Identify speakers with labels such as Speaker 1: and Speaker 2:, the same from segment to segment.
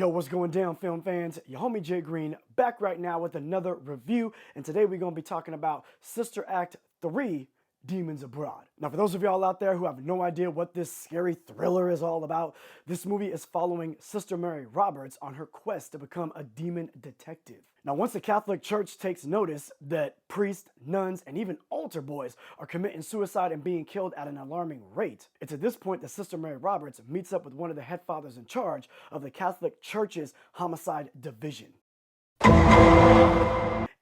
Speaker 1: Yo, what's going down, film fans? Your homie Jay Greene back right now with another review, and today we're going to be talking about Sister Act 3, Demons Abroad. Now, for those of y'all out there who have no idea what this scary thriller is all about, this movie is following Sister Mary Roberts on her quest to become a demon detective. Now, once the Catholic Church takes notice that priests, nuns, and even altar boys are committing suicide and being killed at an alarming rate, it's at this point that Sister Mary Roberts meets up with one of the head fathers in charge of the Catholic Church's homicide division.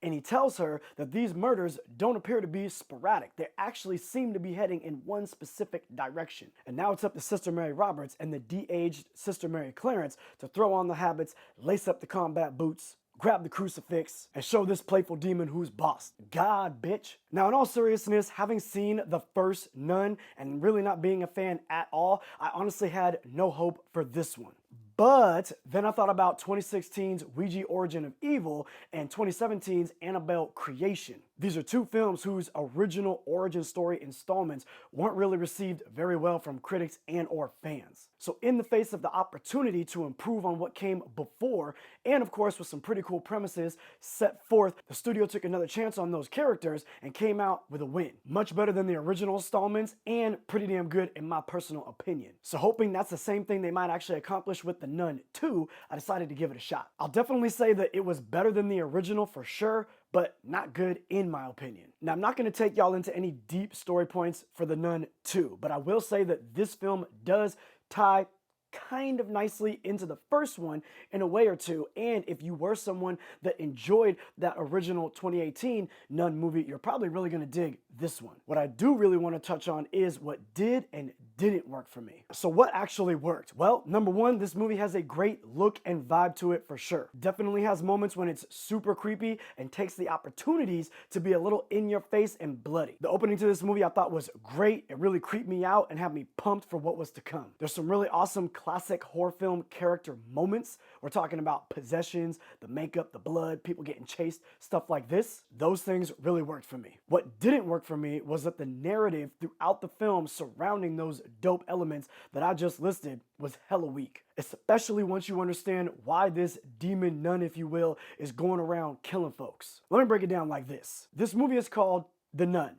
Speaker 1: And he tells her that these murders don't appear to be sporadic. They actually seem to be heading in one specific direction. And now it's up to Sister Mary Roberts and the de-aged Sister Mary Clarence to throw on the habits, lace up the combat boots, grab the crucifix, and show this playful demon who's boss. God, bitch. Now, in all seriousness, having seen the first Nun and really not being a fan at all, I honestly had no hope for this one. But then I thought about 2016's Ouija Origin of Evil and 2017's Annabelle Creation. These are two films whose original origin story installments weren't really received very well from critics and or fans. So in the face of the opportunity to improve on what came before, and of course with some pretty cool premises set forth, the studio took another chance on those characters and came out with a win. Much better than the original installments and pretty damn good in my personal opinion. So hoping that's the same thing they might actually accomplish with the Nun II, I decided to give it a shot. I'll definitely say that it was better than the original for sure, but not good in my opinion. Now, I'm not going to take y'all into any deep story points for the Nun II, but I will say that this film does tie kind of nicely into the first one in a way or two, and if you were someone that enjoyed that original 2018 Nun movie, you're probably really going to dig this one. What I do really want to touch on is what did and didn't work for me. So what actually worked? Well, number one, this movie has a great look and vibe to it for sure. Definitely has moments when it's super creepy and takes the opportunities to be a little in your face and bloody. The opening to this movie I thought was great. It really creeped me out and had me pumped for what was to come. There's some really awesome classic horror film character moments. We're talking about possessions, the makeup, the blood, people getting chased, stuff like this. Those things really worked for me. What didn't work for me was that the narrative throughout the film surrounding those dope elements that I just listed was hella weak, especially once you understand why this demon nun, if you will, is going around killing folks. Let me break it down like this. This movie is called The Nun,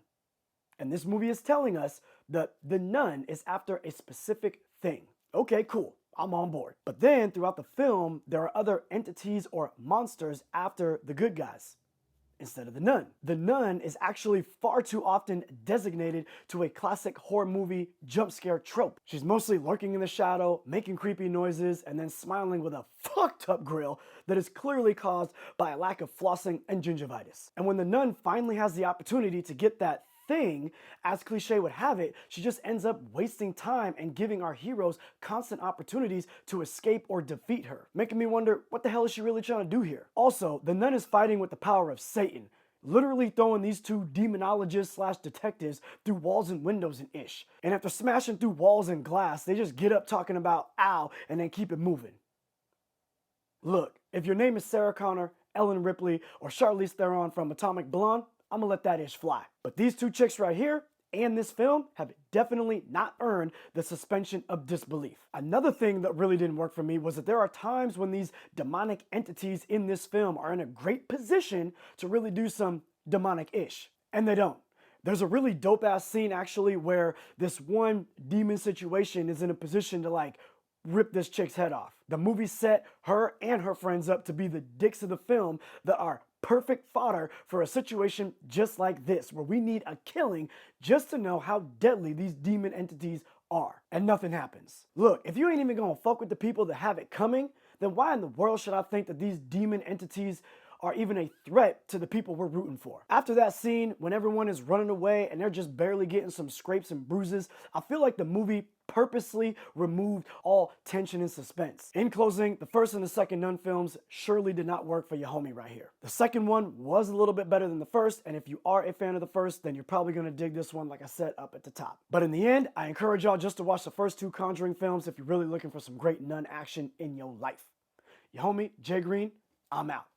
Speaker 1: and this movie is telling us that the nun is after a specific thing. Okay, cool. I'm on board. But then throughout the film, there are other entities or monsters after the good guys instead of the nun. The nun is actually far too often designated to a classic horror movie jump scare trope. She's mostly lurking in the shadow, making creepy noises, and then smiling with a fucked up grill that is clearly caused by a lack of flossing and gingivitis. And when the nun finally has the opportunity to get that thing, as cliche would have it, she just ends up wasting time and giving our heroes constant opportunities to escape or defeat her, making me wonder what the hell is she really trying to do here. Also, the nun is fighting with the power of Satan, literally throwing these two demonologists slash detectives through walls and windows and ish. And after smashing through walls and glass, they just get up talking about ow and then keep it moving. Look, if your name is Sarah Connor, Ellen Ripley, or Charlize Theron from Atomic Blonde, I'm gonna let that ish fly. But these two chicks right here and this film have definitely not earned the suspension of disbelief. Another thing that really didn't work for me was that there are times when these demonic entities in this film are in a great position to really do some demonic-ish, and they don't. There's a really dope-ass scene actually where this one demon situation is in a position to like rip this chick's head off. The movie set her and her friends up to be the dicks of the film that are perfect fodder for a situation just like this, where we need a killing just to know how deadly these demon entities are. And nothing happens. Look, if you ain't even gonna fuck with the people that have it coming, then why in the world should I think that these demon entities are even a threat to the people we're rooting for? After that scene, when everyone is running away and they're just barely getting some scrapes and bruises, I feel like the movie purposely removed all tension and suspense. In closing, the first and the second Nun films surely did not work for your homie right here. The second one was a little bit better than the first, and if you are a fan of the first, then you're probably gonna dig this one, like I said, up at the top. But in the end, I encourage y'all just to watch the first two Conjuring films if you're really looking for some great nun action in your life. Your homie, Jay Greene, I'm out.